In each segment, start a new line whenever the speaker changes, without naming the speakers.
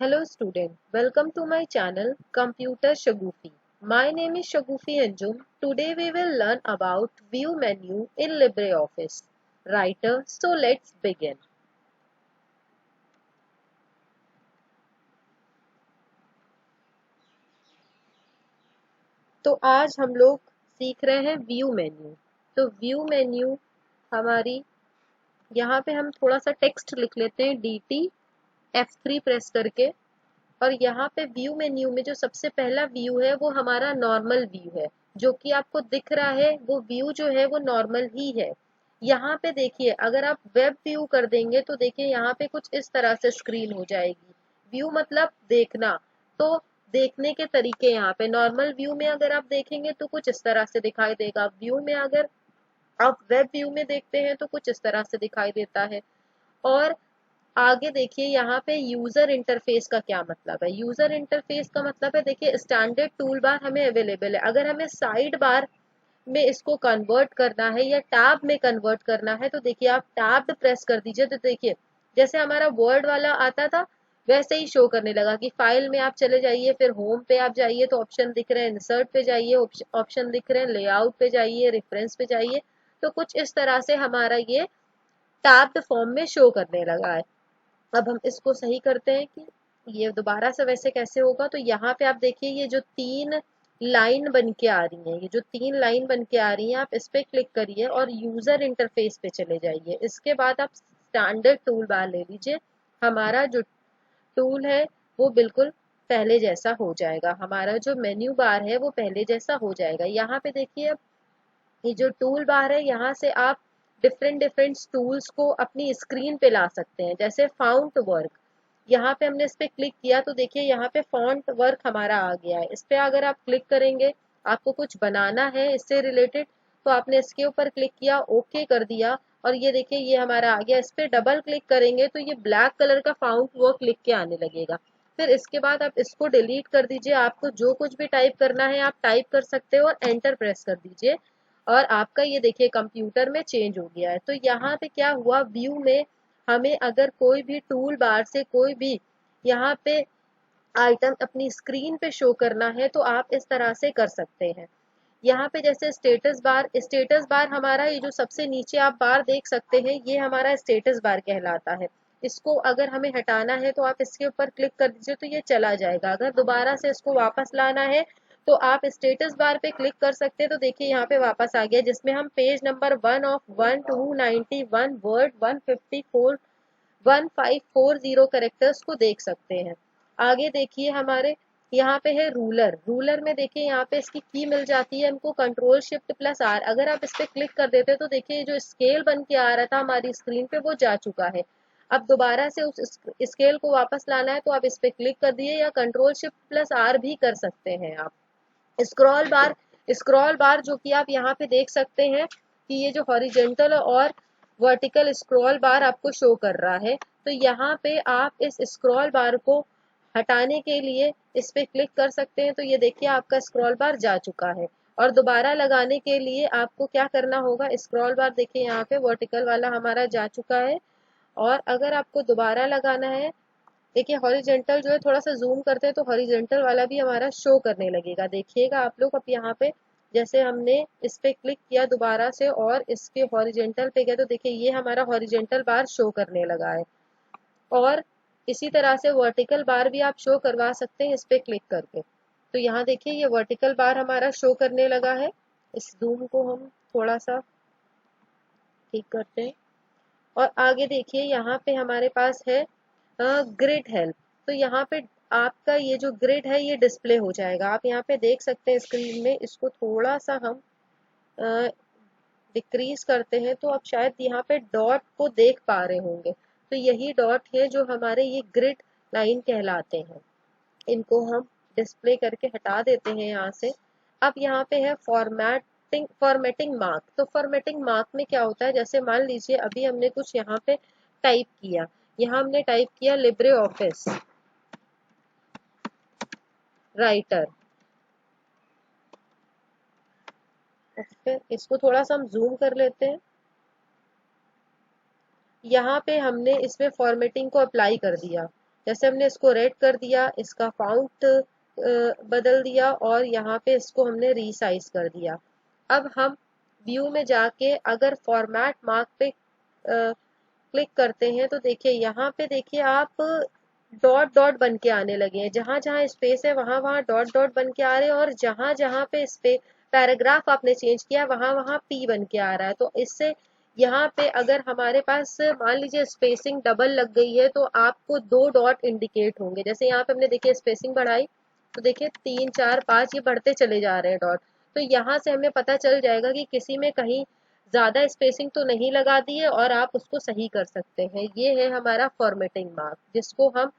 Hello student, welcome to my channel Computer Shagufi. My name is Shagufi Anjum. Today we will learn about view menu in LibreOffice Writer. So let's begin. तो आज हम लोग सीख रहे हैं view menu. तो view menu हमारी यहाँ पे हम थोड़ा सा टेक्स्ट लिख लेते हैं DT F3 प्रेस करके। और यहाँ पे व्यू मेन्यू में जो सबसे पहला व्यू है वो हमारा नॉर्मल व्यू है, जो कि आपको दिख रहा है वो व्यू जो है वो नॉर्मल ही है। यहाँ पे देखिए, अगर आप वेब व्यू कर देंगे तो देखिए यहाँ पे कुछ इस तरह से स्क्रीन हो जाएगी। व्यू मतलब देखना, तो देखने के तरीके यहाँ पे नॉर्मल व्यू में अगर आप देखेंगे तो कुछ इस तरह से दिखाई देगा। व्यू में अगर आप वेब व्यू में देखते हैं तो कुछ इस तरह से दिखाई देता है। और आगे देखिए यहाँ पे यूजर इंटरफेस का क्या मतलब है। यूजर इंटरफेस का मतलब है, देखिए स्टैंडर्ड टूल बार हमें अवेलेबल है। अगर हमें साइड बार में इसको कन्वर्ट करना है या टैब में कन्वर्ट करना है तो देखिए आप टैब प्रेस कर दीजिए तो देखिए जैसे हमारा वर्ड वाला आता था वैसे ही शो करने लगा कि फाइल में आप चले जाइए, फिर होम पे आप जाइए तो ऑप्शन दिख रहे हैं, इंसर्ट पे जाइए ऑप्शन दिख रहे हैं, लेआउट पे जाइए, रेफरेंस पे जाइए। तो कुछ इस तरह से हमारा ये टैब्ड फॉर्म में शो करने लगा है। अब हम इसको सही करते हैं कि ये दोबारा से वैसे कैसे होगा। तो यहाँ पे आप देखिए ये जो तीन लाइन बन के आ रही है, ये जो तीन लाइन बन के आ रही है, आप इस पे क्लिक करिए और यूजर इंटरफेस पे चले जाइए। इसके बाद आप स्टैंडर्ड टूल बार ले लीजिए। हमारा जो टूल है वो बिल्कुल पहले जैसा हो जाएगा, हमारा जो मेन्यू बार है वो पहले जैसा हो जाएगा। यहाँ पे देखिए अब ये जो टूल बार है यहाँ से आप डिफरेंट डिफरेंट टूल्स को अपनी स्क्रीन पे ला सकते हैं। जैसे फाउंट वर्क, यहाँ पे हमने इस पे क्लिक किया तो देखिए यहाँ पे फॉन्ट वर्क हमारा आ गया है। इस पे अगर आप क्लिक करेंगे, आपको कुछ बनाना है इससे रिलेटेड, तो आपने इसके ऊपर क्लिक किया, ओके कर दिया और ये देखिए ये हमारा आ गया। इस पे डबल क्लिक करेंगे तो ये ब्लैक कलर का फाउंट वर्क लिख के आने लगेगा। फिर इसके बाद आप इसको डिलीट कर दीजिए। आपको जो कुछ भी टाइप करना है आप टाइप कर सकते हो और एंटर प्रेस कर दीजिए और आपका ये देखिए कंप्यूटर में चेंज हो गया है। तो यहाँ पे क्या हुआ, व्यू में हमें अगर कोई भी टूल बार से कोई भी यहाँ पे आइटम अपनी स्क्रीन पे शो करना है तो आप इस तरह से कर सकते हैं। यहाँ पे जैसे स्टेटस बार हमारा ये जो सबसे नीचे आप बार देख सकते हैं ये हमारा स्टेटस बार कहलाता है। इसको अगर हमें हटाना है तो आप इसके ऊपर क्लिक कर दीजिए तो ये चला जाएगा। अगर दोबारा से इसको वापस लाना है तो आप स्टेटस बार पे क्लिक कर सकते हैं। तो देखिए यहाँ पे वापस आ गया, जिसमें हम page number 1 of 1291 word 154 1540 characters को देख सकते हैं। आगे देखिए हमारे यहाँ पे है रूलर। रूलर में देखिए यहाँ पे इसकी की मिल जाती है हमको कंट्रोल शिफ्ट प्लस आर। अगर आप इस पे क्लिक कर देते तो देखिए जो स्केल बन के आ रहा था हमारी स्क्रीन पे वो जा चुका है। अब दोबारा से उस स्केल को वापस लाना है तो आप इस पे क्लिक कर दिए या कंट्रोल शिफ्ट प्लस आर भी कर सकते हैं आप। स्क्रॉल बार जो कि आप यहाँ पे देख सकते हैं कि ये जो हॉरिजेंटल और वर्टिकल स्क्रॉल बार आपको शो कर रहा है। तो यहाँ पे आप इस स्क्रॉल बार को हटाने के लिए इस पे क्लिक कर सकते हैं। तो ये देखिए आपका स्क्रॉल बार जा चुका है। और दोबारा लगाने के लिए आपको क्या करना होगा, स्क्रॉल बार देखिए यहाँ पे वर्टिकल वाला हमारा जा चुका है। और अगर आपको दोबारा लगाना है, देखिए हॉरिजेंटल जो है थोड़ा सा जूम करते हैं तो हॉरिजेंटल वाला भी हमारा शो करने लगेगा। देखिएगा आप लोग, अब यहाँ पे जैसे हमने इस पे क्लिक किया दोबारा से और इसके हॉरिजेंटल पे गए तो देखिए ये हमारा हॉरिजेंटल बार शो करने लगा है। और इसी तरह से वर्टिकल बार भी आप शो करवा सकते हैं इस पे क्लिक करके। तो यहाँ देखिए ये वर्टिकल बार हमारा शो करने लगा है। इस जूम को हम थोड़ा सा ठीक करते हैं। और आगे देखिए यहाँ पे हमारे पास है ग्रिड हेल्प। तो यहाँ पे आपका ये जो ग्रिड है ये डिस्प्ले हो जाएगा। आप यहाँ पे देख सकते हैं स्क्रीन में, इसको थोड़ा सा हम डिक्रीज करते हैं तो आप शायद यहाँ पे डॉट को देख पा रहे होंगे। तो यही डॉट है जो हमारे ये ग्रिड लाइन कहलाते हैं। इनको हम डिस्प्ले करके हटा देते हैं यहाँ से। अब यहाँ पे है फॉर्मेटिंग मार्क। तो फॉर्मेटिंग मार्क में क्या होता है, जैसे मान लीजिए अभी हमने कुछ यहाँ पे टाइप किया, यहाँ हमने टाइप किया लिब्रे ऑफिस राइटर। फिर इसको थोड़ा सा हम जूम कर लेते हैं। यहाँ पे हमने इसमें फॉर्मेटिंग को अप्लाई कर दिया जैसे हमने इसको रेड कर दिया, इसका फाउंट बदल दिया और यहाँ पे इसको हमने रीसाइज कर दिया। अब हम व्यू में जाके अगर फॉर्मेट मार्क पे क्लिक करते हैं तो देखिए यहाँ पे देखिए आप डॉट डॉट बन के आने लगे हैं, जहां जहां स्पेस है वहां वहां डॉट डॉट बन के आ रहे हैं, और जहां जहां पे स्पेस पैराग्राफ आपने चेंज किया वहां वहां पी बन के आ रहा है। तो इससे यहाँ पे अगर हमारे पास मान लीजिए स्पेसिंग डबल लग गई है तो आपको दो डॉट इंडिकेट होंगे। जैसे यहाँ पे हमने देखिए स्पेसिंग बढ़ाई तो देखिए 3 4 5 ये बढ़ते चले जा रहे हैं डॉट। तो यहाँ से हमें पता चल जाएगा कि किसी में कहीं ज्यादा स्पेसिंग तो नहीं लगा दी है और आप उसको सही कर सकते हैं। ये है हमारा फॉर्मेटिंग मार्क, जिसको हम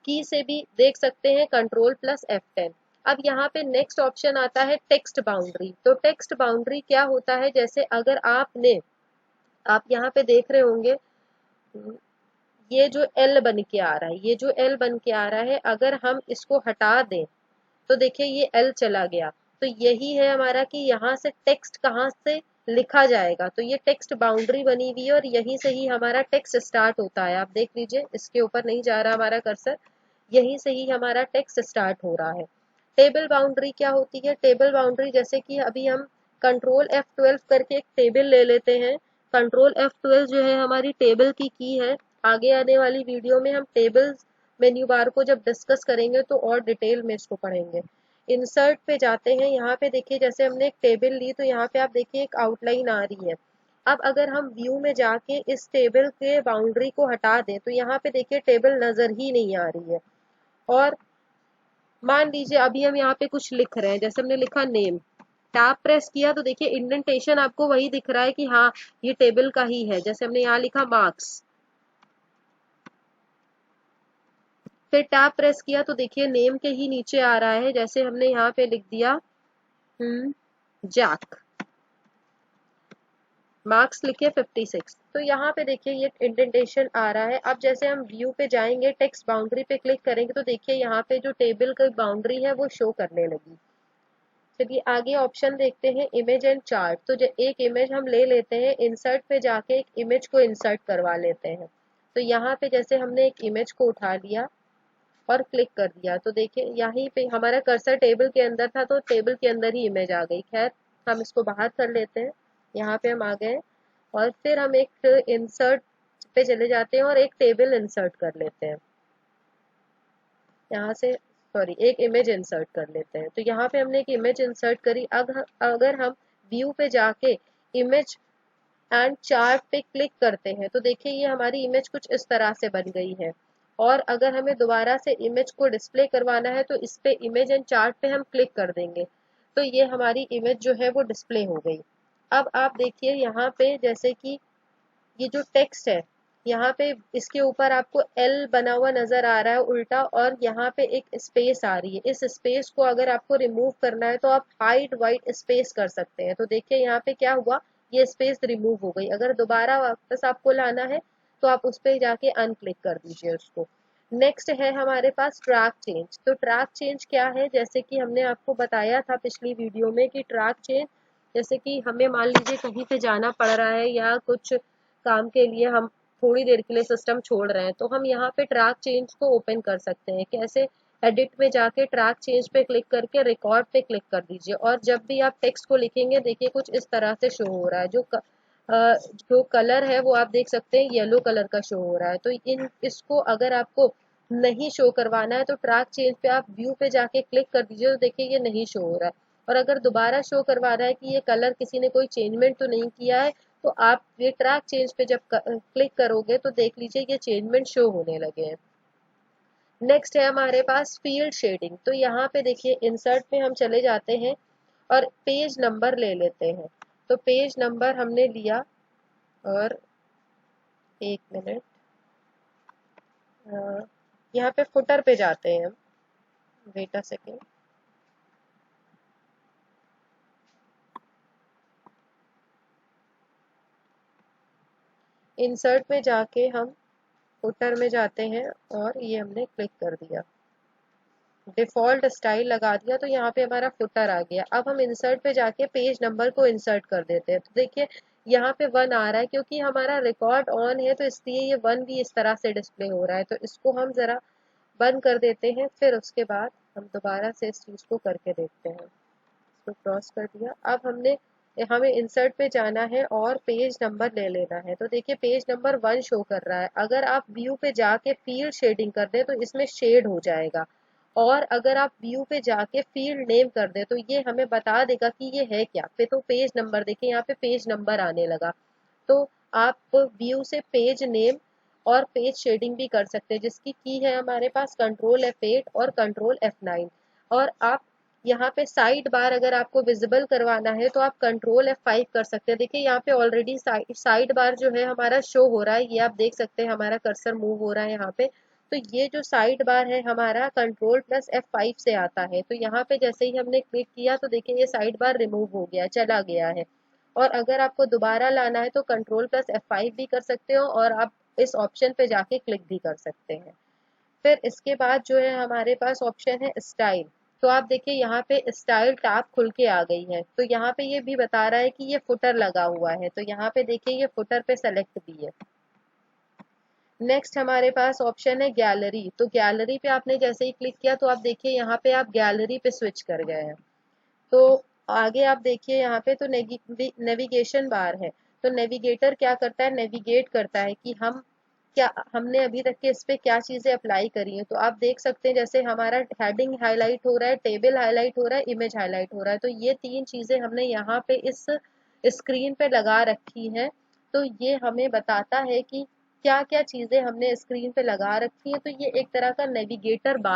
की से भी देख सकते हैं, कंट्रोल प्लस F10। अब यहाँ पे नेक्स्ट ऑप्शन आता है टेक्स्ट बाउंड्री। तो टेक्स्ट बाउंड्री क्या होता है, जैसे अगर आप यहाँ पे देख रहे होंगे ये जो L बन के आ रहा है, ये जो L बन के आ रहा है, अगर हम इसको हटा दें तो देखिए ये L चला गया। तो यही है हमारा कि यहाँ से टेक्स्ट कहाँ से लिखा जाएगा। तो ये टेक्स्ट बाउंड्री बनी हुई है और यहीं से ही हमारा टेक्स्ट स्टार्ट होता है। आप देख लीजिए इसके ऊपर नहीं जा रहा हमारा कर्सर, यहीं से ही हमारा टेक्स्ट स्टार्ट हो रहा है। टेबल बाउंड्री क्या होती है, टेबल बाउंड्री जैसे कि अभी हम कंट्रोल F12 करके एक टेबल ले लेते हैं। कंट्रोल F12 जो है हमारी टेबल की है। आगे आने वाली वीडियो में हम टेबल मेन्यू बार को जब डिस्कस करेंगे तो और डिटेल में इसको पढ़ेंगे। इंसर्ट पे जाते हैं, यहाँ पे देखिए जैसे हमने एक टेबल ली तो यहाँ पे आप देखिए एक आउटलाइन आ रही है। अब अगर हम व्यू में जाके इस टेबल के बाउंड्री को हटा दें तो यहाँ पे देखिए टेबल नजर ही नहीं आ रही है। और मान लीजिए अभी हम यहाँ पे कुछ लिख रहे हैं, जैसे हमने लिखा नेम, टैब प्रेस किया तो देखिए इंडेंटेशन आपको वही दिख रहा है कि हाँ ये टेबल का ही है। जैसे हमने यहाँ लिखा मार्क्स, फिर टैब प्रेस किया तो देखिए नेम के ही नीचे आ रहा है। जैसे हमने यहाँ पे लिख दिया जैक, मार्क्स लिखे 56, तो यहाँ पे देखिए ये इंडेंटेशन आ रहा है। अब जैसे हम व्यू पे जाएंगे, टेक्स्ट बाउंड्री पे क्लिक करेंगे तो देखिए यहाँ पे जो टेबल की बाउंड्री है वो शो करने लगी। चलिए आगे ऑप्शन देखते हैं, इमेज एंड चार्ट। तो एक इमेज हम ले लेते हैं, इंसर्ट पे जाके एक इमेज को इंसर्ट करवा लेते हैं। तो यहाँ पे जैसे हमने एक इमेज को उठा लिया और क्लिक कर दिया तो देखिए यहीं पे हमारा कर्सर टेबल के अंदर था तो टेबल के अंदर ही इमेज आ गई। खैर हम इसको बाहर कर लेते हैं, यहाँ पे हम आ गए और फिर हम एक इंसर्ट पे चले जाते हैं और एक टेबल इंसर्ट कर लेते हैं। यहाँ से सॉरी एक इमेज इंसर्ट कर लेते हैं। तो यहाँ पे हमने एक इमेज इंसर्ट करी। अब अगर हम व्यू पे जाके इमेज एंड चार्ट पे क्लिक करते हैं तो देखिए ये हमारी इमेज कुछ इस तरह से बन गई है। और अगर हमें दोबारा से इमेज को डिस्प्ले करवाना है तो इस पे इमेज एंड चार्ट पे हम क्लिक कर देंगे तो ये हमारी इमेज जो है वो डिस्प्ले हो गई। अब आप देखिए यहाँ पे जैसे कि ये जो टेक्स्ट है यहाँ पे इसके ऊपर आपको एल बना हुआ नजर आ रहा है उल्टा, और यहाँ पे एक स्पेस आ रही है। इस स्पेस को अगर आपको रिमूव करना है तो आप हाइड वाइट स्पेस कर सकते हैं। तो देखिए यहाँ पे क्या हुआ, ये स्पेस रिमूव हो गई। अगर दोबारा वापस आपको लाना है तो आप उस पर जाके अनक्लिक कर दीजिए उसको। नेक्स्ट है हमारे पास ट्रैक चेंज। तो ट्रैक चेंज क्या है, जैसे कि हमने आपको बताया था पिछली वीडियो में कि ट्रैक चेंज जैसे कि हमें मान लीजिए कहीं पे जाना पड़ रहा है या कुछ काम के लिए हम थोड़ी देर के लिए सिस्टम छोड़ रहे हैं तो हम यहाँ पे ट्रैक चेंज को ओपन कर सकते हैं। कैसे, एडिट में जाके ट्रैक चेंज पे क्लिक करके रिकॉर्ड पे क्लिक कर दीजिए और जब भी आप टेक्स्ट को लिखेंगे देखिए कुछ इस तरह से शो हो रहा है। जो कलर है वो आप देख सकते हैं येलो कलर का शो हो रहा है। तो इसको अगर आपको नहीं शो करवाना है तो ट्रैक चेंज पे आप व्यू पे जाके क्लिक कर दीजिए तो देखिए ये नहीं शो हो रहा है। और अगर दोबारा शो करवाना है कि ये कलर किसी ने कोई चेंजमेंट तो नहीं किया है तो आप ये ट्रैक चेंज पे जब क्लिक करोगे तो देख लीजिए ये चेंजमेंट शो होने लगे हैं। नेक्स्ट है हमारे पास फील्ड शेडिंग। तो यहाँ पे देखिए इंसर्ट में हम चले जाते हैं और पेज नंबर ले लेते हैं। तो पेज नंबर हमने लिया और एक मिनट यहाँ पे फुटर पे जाते हैं हम, वेट अ सेकेंड। इंसर्ट में जाके हम फुटर में जाते हैं और ये हमने क्लिक कर दिया, डिफॉल्ट स्टाइल लगा दिया तो यहाँ पे हमारा फुटर आ गया। अब हम इंसर्ट पे जाके पेज नंबर को इंसर्ट कर देते हैं। तो देखिए यहाँ पे 1 आ रहा है क्योंकि हमारा रिकॉर्ड ऑन है तो इसलिए ये 1 भी इस तरह से डिस्प्ले हो रहा है। तो इसको हम जरा बंद कर देते हैं। फिर उसके बाद हम दोबारा से इस चीज को करके देखते हैं। इसको क्रॉस कर दिया। अब हमें इंसर्ट पे जाना है और पेज नंबर ले लेना है। तो देखिए पेज नंबर 1 शो कर रहा है। अगर आप व्यू पे जाके फील्ड शेडिंग कर दें तो इसमें शेड हो जाएगा, और अगर आप व्यू पे जाके फील्ड नेम कर दे तो ये हमें बता देगा कि ये है क्या। पे तो पेज नंबर देखिए यहाँ पे पेज नंबर आने लगा। तो आप व्यू से पेज नेम और पेज शेडिंग भी कर सकते हैं, जिसकी की है हमारे पास कंट्रोल F8 और कंट्रोल F9। और आप यहाँ पे साइड बार अगर आपको विजिबल करवाना है तो आप कंट्रोल F5 कर सकते हैं। देखिए यहाँ पे ऑलरेडी साइड बार जो है हमारा शो हो रहा है, ये आप देख सकते हैं हमारा कर्सर मूव हो रहा है यहाँ पे। तो ये जो साइड बार है हमारा कंट्रोल प्लस F5 से आता है। तो यहाँ पे जैसे ही हमने क्लिक किया तो देखिए ये साइड बार रिमूव हो गया, चला गया है। और अगर आपको दोबारा लाना है तो कंट्रोल प्लस F5 भी कर सकते हो, और आप इस ऑप्शन पे जाके क्लिक भी कर सकते हैं। फिर इसके बाद जो है हमारे पास ऑप्शन है स्टाइल। तो आप देखिए यहाँ पे स्टाइल टैब खुल के आ गई है। तो यहाँ पे ये भी बता रहा है कि ये फुटर लगा हुआ है, तो यहाँ पे देखिए ये फुटर पे सेलेक्ट भी है। नेक्स्ट हमारे पास ऑप्शन है गैलरी। तो गैलरी पे आपने जैसे ही क्लिक किया तो आप देखिए यहाँ पे आप गैलरी पे स्विच कर गए हैं। तो आगे आप देखिए यहाँ पे तो नेविगेशन बार है। तो नेविगेटर क्या करता है, नेविगेट करता है कि क्या हमने अभी तक के इस पे क्या चीजें अप्लाई करी हैं। तो आप देख सकते हैं जैसे हमारा हेडिंग हाईलाइट हो रहा है, टेबल हाईलाइट हो रहा है, इमेज हाईलाइट हो रहा है। तो ये 3 चीजें हमने यहाँ पे इस स्क्रीन पे लगा रखी हैं। तो ये हमें बताता है कि क्या क्या चीजें हमने स्क्रीन पे लगा रखी है। तो ये एक तरह का नेविगेटर बार